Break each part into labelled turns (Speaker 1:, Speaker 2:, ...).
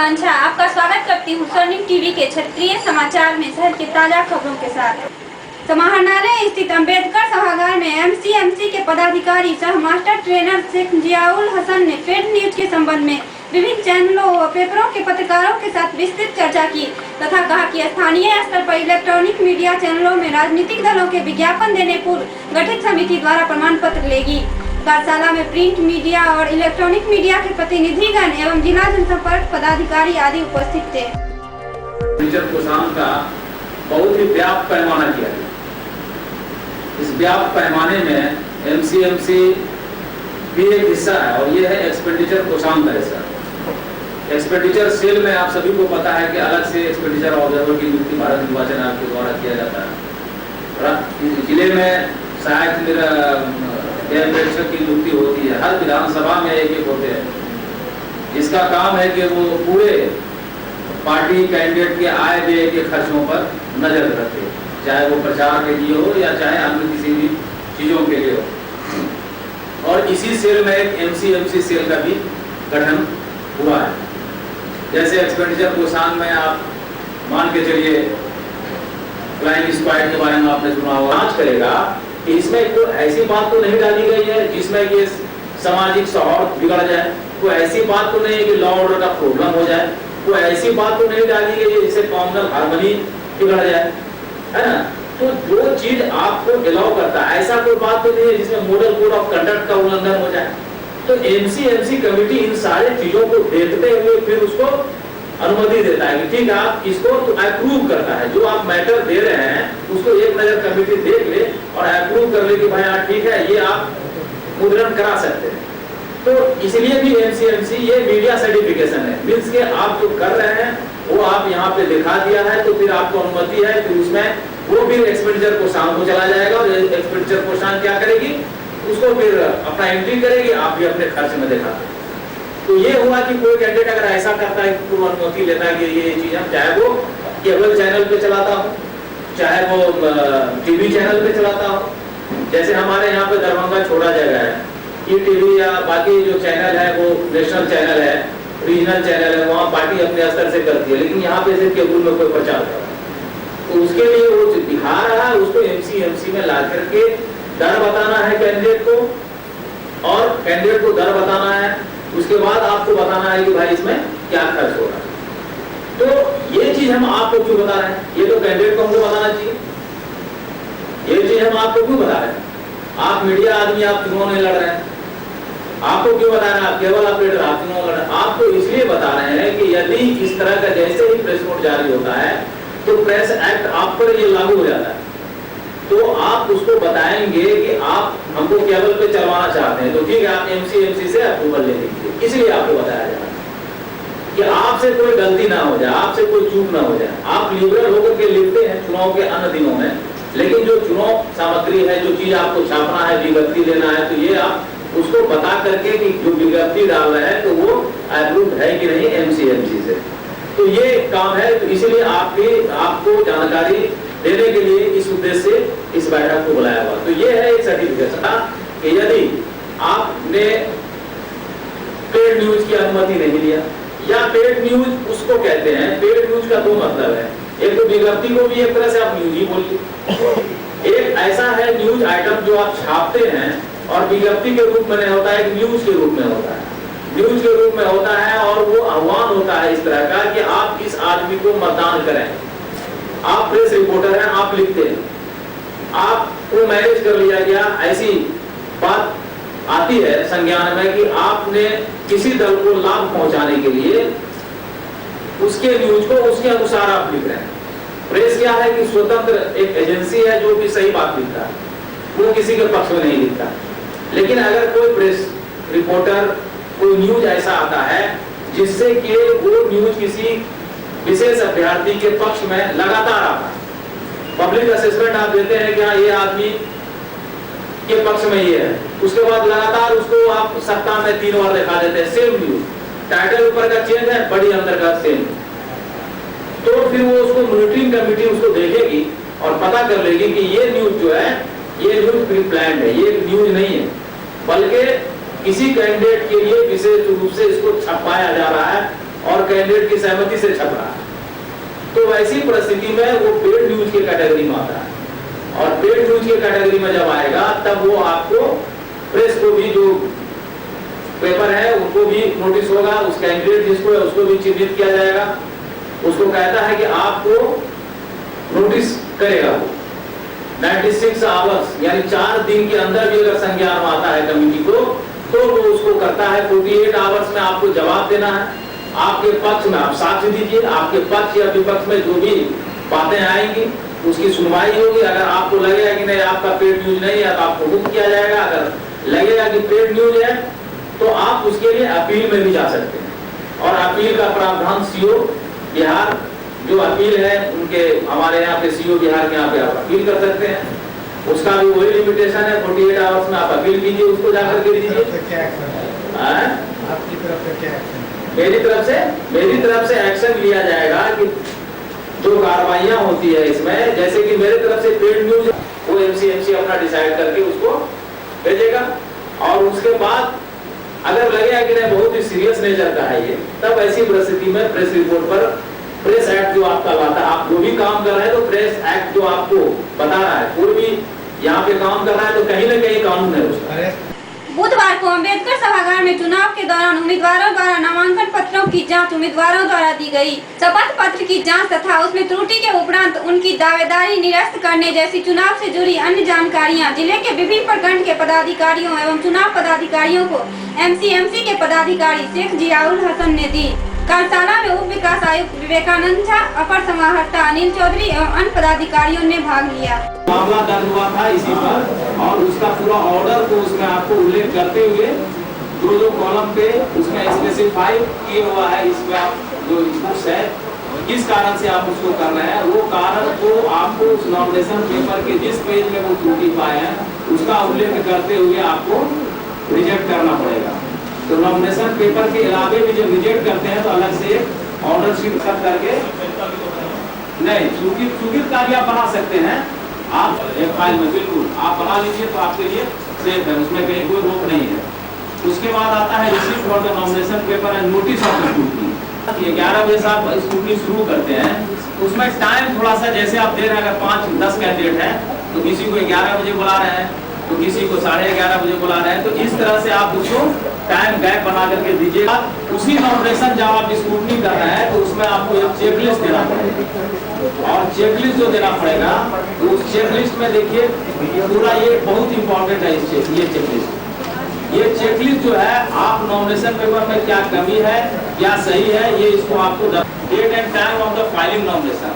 Speaker 1: आकांक्षा आपका स्वागत करती हूँ स्वर्णिम टीवी के क्षेत्रीय समाचार में शहर की ताजा खबरों के साथ। समाहरणालय स्थित अंबेडकर सभागार में एमसीएमसी के पदाधिकारी सह मास्टर ट्रेनर शेख जियाउल हसन ने पेड न्यूज के संबंध में विभिन्न चैनलों व पेपरों के पत्रकारों के साथ विस्तृत चर्चा की तथा कहा कि स्थानीय स्तर पर इलेक्ट्रॉनिक मीडिया चैनलों में राजनीतिक दलों के विज्ञापन देने पूर्व गठित समिति द्वारा प्रमाण पत्र लेगी। कार्यशाला में प्रिंट मीडिया और इलेक्ट्रॉनिक मीडिया के प्रतिनिधिगण एवं जिला जनसंपर्क पदाधिकारी आदि उपस्थित थे।
Speaker 2: का बहुत ही व्यापक पैमाना किया गया। इस व्यापक पैमाने में एमसीएमसी भी एक हिस्सा है और ये है एक्सपेंडिचर कोषांग का हिस्सा। एक्सपेंडिचर सेल में आप सभी को पता है कि अलग से एक्सपेंडिचर ऑब्जर्वर की नियुक्ति भारत निर्वाचन आयोग के द्वारा किया जाता है। जिले में सहायक प्रेक्षक की नियुक्ति होती है। हर विधानसभा में एक होते हैं जिसका काम है कि वो पूरे पार्टी कैंडिडेट के आय व्यय के खर्चों पर नजर रखे, चाहे वो प्रचार के लिए हो या चाहे अन्य किसी भी चीजों के लिए हो। और इसी सेल में एक एमसीएमसी सेल का भी गठन हुआ है। जैसे एक्सपेंडिचर कोषांग में आप मान के चलिए फ्लाइंग स्क्वाड के बारे में आपने सुना होगा, जांच करेगा कि इसमें कोई ऐसी बात तो नहीं डाली गई है जिसमें कि सामाजिक सौहार्द बिगड़ जाए, कोई ऐसी बात तो नहीं है कि लॉ ऑर्डर का प्रॉब्लम हो जाए, कोई ऐसी बात तो नहीं डाली गई है जिससे कॉम्युनल हार्मनी बिगड़ जाए, है ना। तो जो चीज आपको अलाउ करता है ऐसा कोई बात तो नहीं है जिसमें मॉडल कोड ऑफ कंडक्ट का उल्लंघन हो जाए। तो एमसीएमसी कमेटी इन सारे चीजों को देखते हुए फिर उसको अनुमति देता है कि ठीक है आप इसको तो अप्रूव करता है। जो आप मैटर दे रहे हैं उसको एक नजर कमेटी देख ले और अप्रूव कर ले कि भाई हाँ ठीक है ये आप मुद्रण करा सकते हैं। तो इसलिए भी एमसीएमसी ये मीडिया सर्टिफिकेशन है, मींस के आप जो कर रहे हैं वो आप यहाँ पे दिखा दिया है तो फिर आपको अनुमति है, फिर उसमें वो फिर एक्सपेंडिचर कोषांग को चला जाएगा और एक्सपेंडिचर कोषांग क्या करेगी उसको फिर अपना एंट्री करेगी, आप भी अपने खर्च में दिखाते हैं। तो ये हुआ कि कोई कैंडिडेट अगर ऐसा करता है तो अनुमति लेता है कि ये चीज हम चाहे वो केबल चैनल पे चलाता हो चाहे वो टीवी चैनल पे चलाता हो। जैसे हमारे यहाँ पे दरभंगा छोटा जगह है, ये टीवी या बाकी जो चैनल है वो नेशनल चैनल है, रीजनल चैनल है, वहाँ पार्टी अपने स्तर से करती है, लेकिन यहाँ पे सिर्फ केबल में कोई प्रचार कर रहा है तो उसके लिए वो दिखा रहा है उसको एमसीएमसी में ला करके दर बताना है कैंडिडेट को और कैंडिडेट को दर बताना है। उसके बाद आपको बताना है कि भाई इसमें क्या खर्च हो रहा है। तो ये चीज हम आपको क्यों बता रहे हैं, ये तो कैंडिडेट को हमको बताना चाहिए। ये चीज हम आपको क्यों बता रहे हैं, आप मीडिया आदमी आप चुनाव नहीं लड़ रहे हैं, आपको क्यों बता रहे हैं, आप केवल ऑपरेटर आप चुनाव लड़ रहे हैं। आपको इसलिए बता रहे हैं कि यदि इस तरह का जैसे ही प्रेस नोट जारी होता है तो प्रेस एक्ट आप पर ये लागू हो जाता है, तो आप उसको बताएंगे कि आप हमको केबल पे चलवाना चाहते हैं तो ठीक है आप एमसीएमसी से अप्रूवल ले लीजिए। इसलिए आपको बताया जा रहा है कि आपसे कोई गलती ना हो जाए, आपसे कोई चूक ना हो जाए। आप लिबरल होकर के लिखते हैं चुनाव के अन्य दिनों में, लेकिन जो चुनाव सामग्री है, जो चीज आपको छापना है, विज्ञप्ति लेना है, तो ये आप उसको बता करके कि जो विज्ञप्ति डाल रहे हैं तो वो अप्रूव है कि नहीं एमसीएमसी से। तो ये काम है, तो इसलिए आपको जानकारी देने के लिए इस उद्देश्य से इस बैठक को बुलाया हुआ। तो ये है एक सर्टिफिकेशन कि यदि आपने पेड न्यूज की अनुमति नहीं लिया, या पेड न्यूज उसको कहते हैं, पेड न्यूज का दो मतलब है, एक तो विज्ञप्ति को भी एक तरह से आप न्यूज ही बोलिए, एक ऐसा है न्यूज आइटम जो आप छापते हैं और विज्ञप्ति के रूप में नहीं होता है, न्यूज के रूप में होता है, न्यूज के रूप में होता है और वो आह्वान होता है इस तरह का कि आप इस आदमी को मतदान करें। आप प्रेस रिपोर्टर हैं, आप लिखते हैं, आपको मैनेज कर लिया गया, ऐसी बात आती है संज्ञान में कि आपने किसी दल को लाभ पहुंचाने के लिए उसके न्यूज को उसके अनुसार आप लिख रहे हैं। प्रेस क्या है कि स्वतंत्र एक एजेंसी है जो कि सही बात लिखता है, वो किसी के पक्ष में नहीं लिखता। लेकिन अगर कोई प्रेस रिपोर्टर कोई न्यूज ऐसा आता है जिससे कि वो न्यूज किसी विशेष अभ्यर्थी के पक्ष में लगातार आता है, पब्लिक असेसमेंट आप देते हैं कि हाँ ये आदमी के पक्ष में ये है, उसके बाद लगातार उसको आप सप्ताह में 3 बार दिखा देते हैं सेम न्यूज, टाइटल ऊपर का चेंज है, बड़ी अंदर का सेम, तो फिर वो उसको मॉनिटरिंग कमेटी उसको देखेगी और पता कर लेगी कि ये न्यूज जो है ये न्यूज प्री प्लान्ड है, ये न्यूज नहीं है, बल्कि किसी कैंडिडेट के लिए विशेष रूप से इसको छपाया जा रहा है और कैंडिडेट की सहमति से छप रहा है, तो वैसी परिस्थिति में वो पेड न्यूज के कैटेगरी में आता है। और पेड न्यूज के कैटेगरी में जब आएगा तब वो आपको प्रेस को भी, जो पेपर है उनको भी नोटिस होगा, उस कैंडिडेट जिसको है उसको भी चिन्हित किया जाएगा। उसको कहता है कि आपको नोटिस करेगा वो 96 आवर्स यानी 4 दिन के अंदर भी अगर संज्ञान में आता है कमेटी को, तो वो उसको करता है 48 आवर्स में आपको जवाब देना है। आपके पक्ष में आप साक्ष्य दीजिए, आपके पक्ष या विपक्ष में जो भी बातें आएंगी उसकी सुनवाई होगी। अगर आपको लगेगा कि नहीं आपका पेड न्यूज नहीं है तो आपको मुक्त किया जाएगा। अगर लगेगा कि पेड न्यूज है तो आप उसके लिए अपील में भी जा सकते हैं। और अपील का प्रावधान सीओ बिहार जो अपील है उनके, हमारे यहाँ पे सीओ बिहार के यहाँ पे आप अपील कर सकते हैं। उसका भी वही लिमिटेशन है, 48 आवर्स में आप अपील कीजिए, उसको जाकर के दीजिए।
Speaker 3: आपकी तरफ से क्या एक्शन?
Speaker 2: मेरी तरफ से एक्शन लिया जाएगा कि जो कार्रवाइयां होती है इसमें, जैसे कि मेरे तरफ से पेड न्यूज वो एमसीएमसी अपना डिसाइड करके उसको भेजेगा। और उसके बाद अगर लगेगा कि नहीं बहुत ही सीरियस नेचर का है ये, तब ऐसी परिस्थिति में प्रेस रिपोर्ट पर प्रेस एक्ट जो आपका लाता है, आप जो भी काम कर रहे हैं तो प्रेस एक्ट जो आपको बता रहा है, कोई भी यहाँ पे काम कर रहा है तो कहीं ना कहीं कानून है उसका।
Speaker 1: बुधवार को अम्बेडकर सभागार में चुनाव के दौरान उम्मीदवारों द्वारा नामांकन पत्रों की जांच उम्मीदवारों द्वारा दी गई शपथ पत्र की जांच तथा उसमें त्रुटि के उपरांत उनकी दावेदारी निरस्त करने जैसी चुनाव से जुड़ी अन्य जानकारियां जिले के विभिन्न प्रखंड के पदाधिकारियों एवं चुनाव पदाधिकारियों को एमसीएमसी के पदाधिकारी शेख जियाउल हसन ने दी। कार्यशाला में उप विकास आयुक्त विवेकानंद झा, अपर समाहर्ता अनिल चौधरी एवं अन्य पदाधिकारियों ने भाग लिया।
Speaker 2: मामला दर्ज हुआ था इसी पर और उसका पूरा ऑर्डर को उसमें आपको उल्लेख करते हुए जो कॉलम पे उसमें स्पेसिफाई किया हुआ है, इसमें आप जो इनपुट्स है किस कारण से आप उसको कर रहे हैं, वो कारण को आपको उस नॉमिनेशन पेपर के जिस पेज में वो त्रुटि पाए हैं उसका उल्लेख करते हुए आपको रिजेक्ट करना पड़ेगा। तो नॉमिनेशन पेपर के अलावे भी जब रिजेक्ट करते हैं तो अलग से ऑर्डर शीट सब करके नहीं सूचित कार्य आप बना सकते हैं। आप एक फाइल में बिल्कुल आप बना लीजिए तो आपके लिए सेफ है, उसमें कहीं कोई रोक नहीं है। उसके बाद आता है receive for the nomination paper and notice of scrutiny. 11 बजे से आप स्क्रूटनी शुरू करते हैं, उसमें टाइम थोड़ा सा जैसे आप दे रहे हैं, अगर 5-10 कैंडिडेट है तो किसी को 11 बजे बुला रहे हैं तो किसी को 11:30 बजे बुला रहे हैं, तो इस तरह से आप उसको टाइम गैप बना करके दीजिएगा। उसी नॉमिनेशन जब आप स्क्रूटनी कर रहे हैं तो उसमें आपको एक चेकलिस्ट देना पड़ेगा और चेकलिस्ट जो देना पड़ेगा तो उस चेकलिस्ट में देखिए पूरा ये बहुत इंपॉर्टेंट है ये चेकलिस्ट जो है आप नॉमिनेशन पेपर में क्या कमी है क्या सही है ये इसको आपको date and time of the filing nomination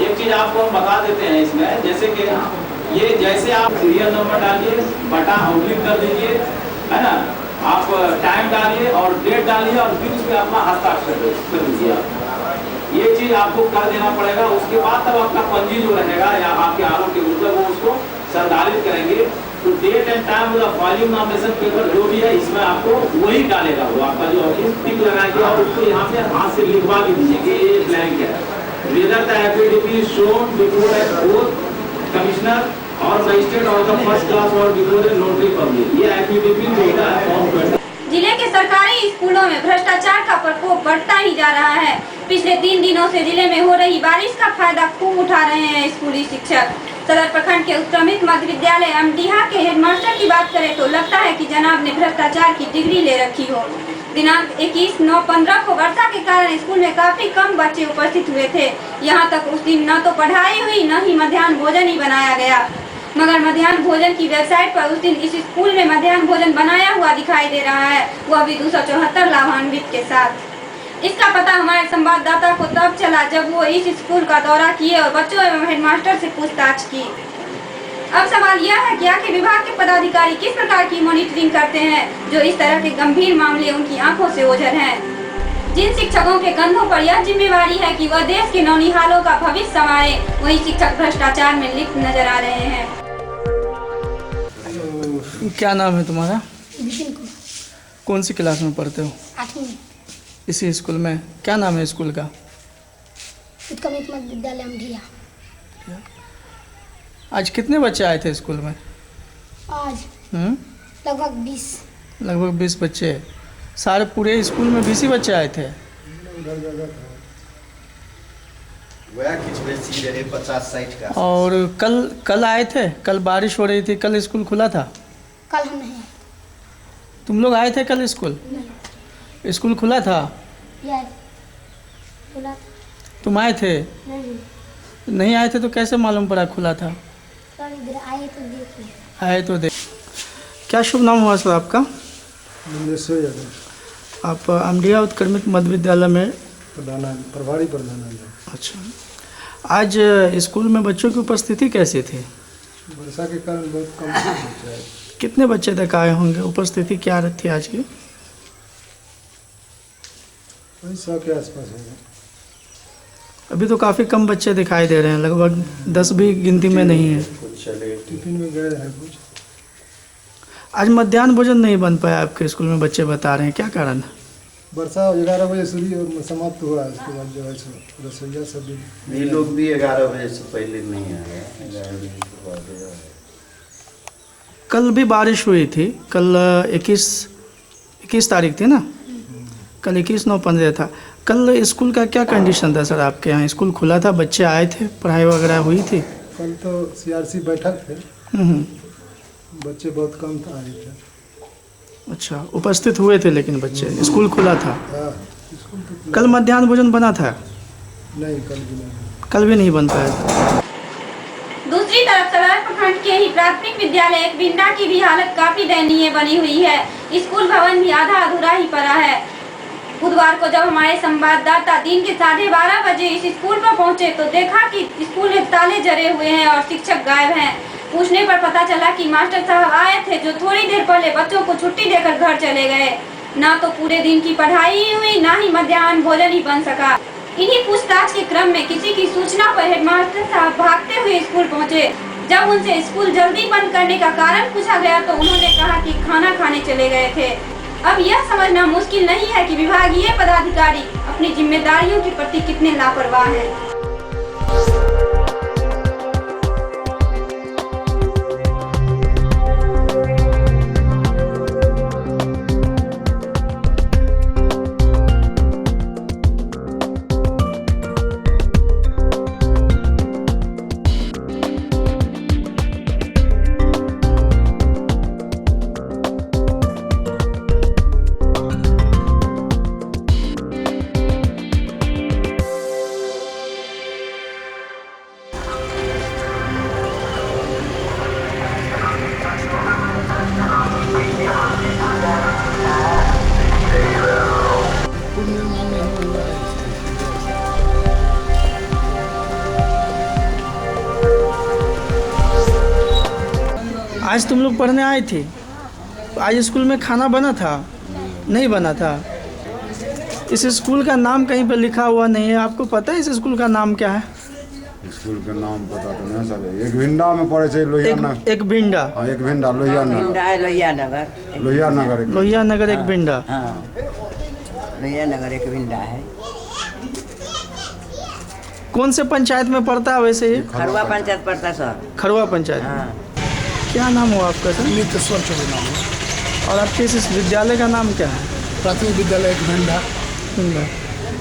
Speaker 2: एक चीज आपको हम बता देते हैं इसमें, जैसे कि ये जैसे आप सीरियल नंबर डालिए, बटा आउटलिंक कर दीजिए, है ना, आप टाइम डालिए और डेट डालिए और फिर उसमें अपना हस्ताक्षर कर दीजिए। ये चीज आपको कर देना पड़ेगा। उसके बाद तब आपका पंजी जो रहेगा या आपके आरोप के ऊपर वो उसको संचालित करेंगे। तो date and time of filing nomination paper जो भी है इसमें आपको वही डालेगा, वो आपका जो टिक लगाएंगे और उसको यहाँ पे हाथ से लिखवा भी दीजिए ये ब्लैंक है। Whether the affidavit is shown before both commissioner or magistrate of the first class or before a notary public, ये affidavit होता है फॉर्म 20।
Speaker 1: जिले के सरकारी स्कूलों में भ्रष्टाचार का प्रकोप बढ़ता ही जा रहा है। पिछले 3 दिनों से जिले में हो रही बारिश का फायदा खूब उठा रहे हैं स्कूली शिक्षक। सदर प्रखंड के उत्क्रमित मध्य विद्यालय अमडीहा के हेडमास्टर की बात करें तो लगता है कि जनाब ने भ्रष्टाचार की डिग्री ले रखी हो। दिनांक 21/9/15 को वर्षा के कारण स्कूल में काफी कम बच्चे उपस्थित हुए थे। यहाँ तक उस दिन न तो पढ़ाई हुई न ही मध्याह्न भोजन ही बनाया गया, मगर मध्याह्न भोजन की वेबसाइट पर उस दिन इस स्कूल में मध्याह्न भोजन बनाया हुआ दिखाई दे रहा है, वह भी 274 लाभान्वित के साथ। इसका पता हमारे संवाददाता को तब चला जब वो इस स्कूल का दौरा किए और बच्चों एवं हेडमास्टर से पूछताछ की। अब सवाल यह है कि आखिर विभाग के पदाधिकारी किस प्रकार की मॉनिटरिंग करते हैं जो इस तरह के गंभीर मामले उनकी आंखों से ओझल हैं। जिन शिक्षकों के कंधों पर यह जिम्मेवारी है कि वह देश के नौनिहालों का भविष्य संवारे, वही शिक्षक भ्रष्टाचार में लिप्त नजर आ रहे हैं।
Speaker 4: क्या नाम है तुम्हारा?
Speaker 5: विपिन कुमार।
Speaker 4: कौन सी क्लास में पढ़ते हो?
Speaker 5: 8वीं में।
Speaker 4: इसी स्कूल में? क्या नाम है स्कूल का?
Speaker 5: उत्क्रमित मध्य विद्यालय अमडीहा।
Speaker 4: आज कितने बच्चे आए थे स्कूल में?
Speaker 5: आज लगभग 20
Speaker 4: बच्चे। सारे पूरे स्कूल में 20 ही बच्चे आए थे?
Speaker 3: उधर जगह था।
Speaker 6: वह कुछ बेची रहे 50-60 का।
Speaker 4: और कल आए थे? कल बारिश हो रही थी, कल स्कूल खुला था?
Speaker 5: कल हम नहीं आए।
Speaker 4: तुम लोग आए थे कल स्कूल?
Speaker 5: नहीं।
Speaker 4: स्कूल खुला था?
Speaker 5: यस। खुला था।
Speaker 4: तुम आए थे?
Speaker 5: नहीं।
Speaker 4: नहीं आए थे तो कैसे मालूम पड़ा खुला था?
Speaker 5: सर इधर आए तो देखिए।
Speaker 4: आए तो देख। क्या शुभ नाम हुआ सर आपका?
Speaker 3: मुंडेश्वर यादव,
Speaker 4: आप अमडिया उत्क्रमित मध्य विद्यालय में
Speaker 3: प्रभारी प्रधानाचार्य।
Speaker 4: अच्छा, आज स्कूल में बच्चों की उपस्थिति कैसी थी?
Speaker 3: वर्षा के कारण बहुत कम बच्चा है।
Speaker 4: कितने बच्चे तक आए होंगे? उपस्थिति क्या थी आज की?
Speaker 3: वही 100 के आसपास है।
Speaker 4: अभी तो काफ़ी कम बच्चे दिखाई दे रहे हैं, लगभग 10 भी गिनती में नहीं है।
Speaker 3: टिफिन में गए हैं कुछ।
Speaker 4: आज मध्याह्न भोजन नहीं बन पाया आपके स्कूल में, बच्चे बता रहे हैं, क्या कारण है?
Speaker 3: वर्षा 11 बजे शुरू और समाप्त हुआ, उसके बाद जो है सो रसोईया सब भी।
Speaker 6: ये लोग भी 11 बजे से पहले नहीं आए। 11 बजे के बाद
Speaker 4: कल भी बारिश हुई थी, कल 21 तारीख थी ना? कल 21/9/15 था। कल स्कूल का क्या कंडीशन था सर आपके यहाँ? स्कूल खुला था, बच्चे आए थे, पढ़ाई वगैरह हुई थी?
Speaker 3: कल तो CRC बैठक थे,
Speaker 4: हम्म।
Speaker 3: बच्चे बहुत कम आए थे।
Speaker 4: अच्छा, उपस्थित हुए थे लेकिन बच्चे, स्कूल खुला था?
Speaker 3: हाँ, स्कूल तो
Speaker 4: कल मध्याह्न भोजन बना था?
Speaker 3: नहीं, कल भी नहीं।
Speaker 4: कल भी नहीं बन पाया था।
Speaker 1: दूसरी तरफ सदर प्रखंड के ही प्राथमिक विद्यालय एक बिंडा की भी हालत काफी दयनीय बनी हुई है। स्कूल भवन भी आधा अधूरा ही पड़ा है। बुधवार को जब हमारे संवाददाता दिन के 12:30 बजे इस स्कूल पर पहुंचे तो देखा कि स्कूल में ताले जड़े हुए हैं और शिक्षक गायब हैं। पूछने पर पता चला कि मास्टर साहब आए थे जो थोड़ी देर पहले बच्चों को छुट्टी देकर घर चले गए। ना तो पूरे दिन की पढ़ाई हुई, ना ही मध्याह्न भोजन ही बन सका। इन्हीं पूछताछ के क्रम में किसी की सूचना पर हेडमास्टर साहब भागते हुए स्कूल पहुंचे। जब उनसे स्कूल जल्दी बंद करने का कारण पूछा गया तो उन्होंने कहा कि खाना खाने चले गए थे। अब यह समझना मुश्किल नहीं है कि विभागीय पदाधिकारी अपनी जिम्मेदारियों के प्रति कितने लापरवाह हैं।
Speaker 4: आज तुम लोग पढ़ने आए थे, आज स्कूल में खाना बना था? नहीं बना था। इस स्कूल का नाम कहीं पर लिखा हुआ नहीं है, आपको पता है इस स्कूल का नाम क्या है?
Speaker 7: स्कूल के नाम पता तो नहीं सर। एक भिंडा में पड़े थे लोहिया नगर।
Speaker 4: एक भिंडा?
Speaker 7: हाँ, एक भिंडा लोहिया नगर।
Speaker 8: लोहिया नगर।
Speaker 7: लोहिया नगर।
Speaker 4: लोहिया नगर एक भिंडा।
Speaker 8: हाँ, लोहिया नगर एक भिंडा है।
Speaker 4: कौन से पंचायत में पड़ता है वैसे ये?
Speaker 8: खरवा पंचायत पड़ता सर।
Speaker 4: खरवा पंचायत।
Speaker 8: हाँ।
Speaker 4: क्या नाम हुआ आपका सर?
Speaker 3: नितेश्वर चौबे नाम है।
Speaker 4: और आपके इस विद्यालय का नाम क्या है?
Speaker 3: प्राथमिक विद्यालय एक भिंडा।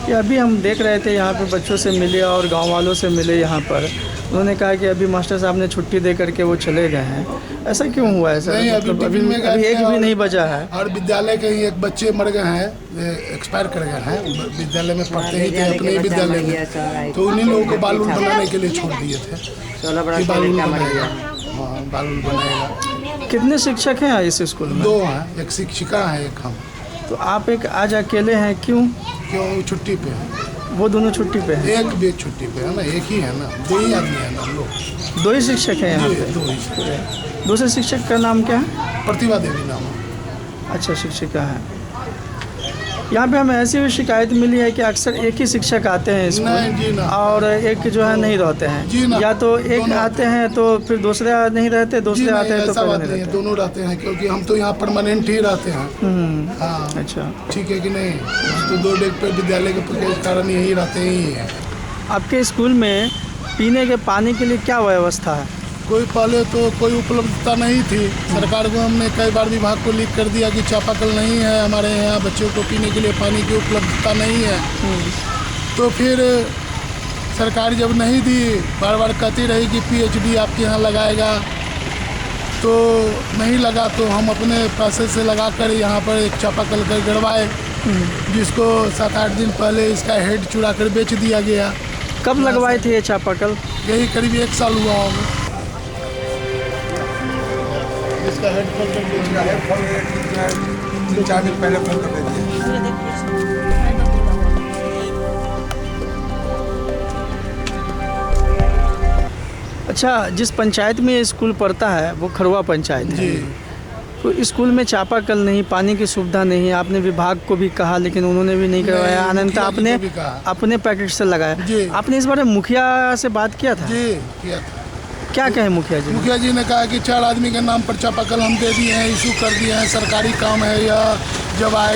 Speaker 4: ये अभी हम देख रहे थे, यहाँ पे बच्चों से मिले और गांव वालों से मिले यहाँ पर। उन्होंने कहा कि अभी मास्टर साहब ने छुट्टी दे करके वो चले गए हैं। ऐसा क्यों हुआ है सर?
Speaker 3: नहीं,
Speaker 4: मतलब
Speaker 3: अभी
Speaker 4: एक भी नहीं बचा है।
Speaker 3: और विद्यालय के ही एक बच्चे मर गए हैं, एक्सपायर कर गए हैं। विद्यालय में पढ़ते ही थे अपने ही विद्यालय में, तो उन्हीं लोगों को बालूल बनाने के लिए छोड़ दिए थे।
Speaker 8: 16 बरस का
Speaker 3: बालूल
Speaker 8: लड़का मर
Speaker 3: बनाएगा।
Speaker 8: गया।
Speaker 3: हाँ, बालूल बनाएगा।
Speaker 4: कितने शिक्षक हैं इस स्कूल में?
Speaker 3: 2 हैं, एक शिक्षिका है, एक हम।
Speaker 4: तो आप एक आज अकेले हैं, क्यों?
Speaker 3: क्यों? छुट्टी पे है।
Speaker 4: वो दोनों छुट्टी पे हैं?
Speaker 3: एक भी छुट्टी पे है ना, एक ही है ना, 2 ही आदमी है ना हम लोग।
Speaker 4: 2 ही शिक्षक हैं यहाँ पे?
Speaker 3: 2 ही।
Speaker 4: दूसरे शिक्षक का नाम क्या है?
Speaker 3: प्रतिभा देवी नाम है।
Speaker 4: अच्छा, शिक्षिका है। यहाँ पे हमें ऐसी भी शिकायत मिली है कि अक्सर एक ही शिक्षक आते हैं
Speaker 3: नहीं जी
Speaker 4: स्कूल
Speaker 3: ना।
Speaker 4: और एक जो है नहीं रहते
Speaker 3: जी
Speaker 4: हैं,
Speaker 3: ना।
Speaker 4: या तो एक
Speaker 3: दोनों
Speaker 4: आते हैं तो फिर दूसरे नहीं रहते, दूसरे आते हैं तो
Speaker 3: ऐसा
Speaker 4: फिर
Speaker 3: बात
Speaker 4: नहीं
Speaker 3: नहीं है,
Speaker 4: रहते।
Speaker 3: दोनों रहते हैं, क्योंकि हम तो यहाँ परमानेंट ही रहते हैं। हाँ,
Speaker 4: अच्छा,
Speaker 3: ठीक है कि नहीं? तो 2 डेग पे विद्यालय के कारण यही रहते ही हैं।
Speaker 4: आपके स्कूल में पीने के पानी के लिए क्या व्यवस्था है?
Speaker 3: कोई पहले तो कोई उपलब्धता नहीं थी। सरकार को हमने कई बार विभाग को लिख कर दिया कि चापाकल नहीं है हमारे यहाँ, बच्चों को पीने के लिए पानी की उपलब्धता नहीं है। तो फिर सरकार जब नहीं दी, बार बार कहती रही कि PhD आपके यहाँ लगाएगा, तो नहीं लगा। तो हम अपने पैसे से लगाकर यहाँ पर एक चापाकल कर गड़वाए, जिसको 7-8 दिन पहले इसका हेड चुरा कर बेच दिया गया।
Speaker 4: कब लगवाए थे ये चापाकल?
Speaker 3: यही करीब 1 साल हुआ होगा। इसका हेड खोल कर बेच दिया।
Speaker 7: 3-4 दिन पहले फोन कर दिया।
Speaker 4: अच्छा, जिस पंचायत में ये स्कूल पड़ता है वो खरवा पंचायत है।
Speaker 3: जी।
Speaker 4: तो स्कूल में चापाकल नहीं, पानी की सुविधा नहीं। आपने विभाग को भी कहा लेकिन उन्होंने भी नहीं करवाया। अनंत
Speaker 3: मुखिया जी
Speaker 4: आपने
Speaker 3: को भी कहा।
Speaker 4: अपने पैकेट से लगाया।
Speaker 3: जी।
Speaker 4: आपने इस बारे में मुखिया से बात किया था?
Speaker 3: जी किया था।
Speaker 4: क्या कहे मुखिया जी?
Speaker 3: मुखिया जी ने कहा कि 4 आदमी के नाम पर चापाकल हम दे दिए हैं, इशू कर दिए हैं, सरकारी काम है, या जब आए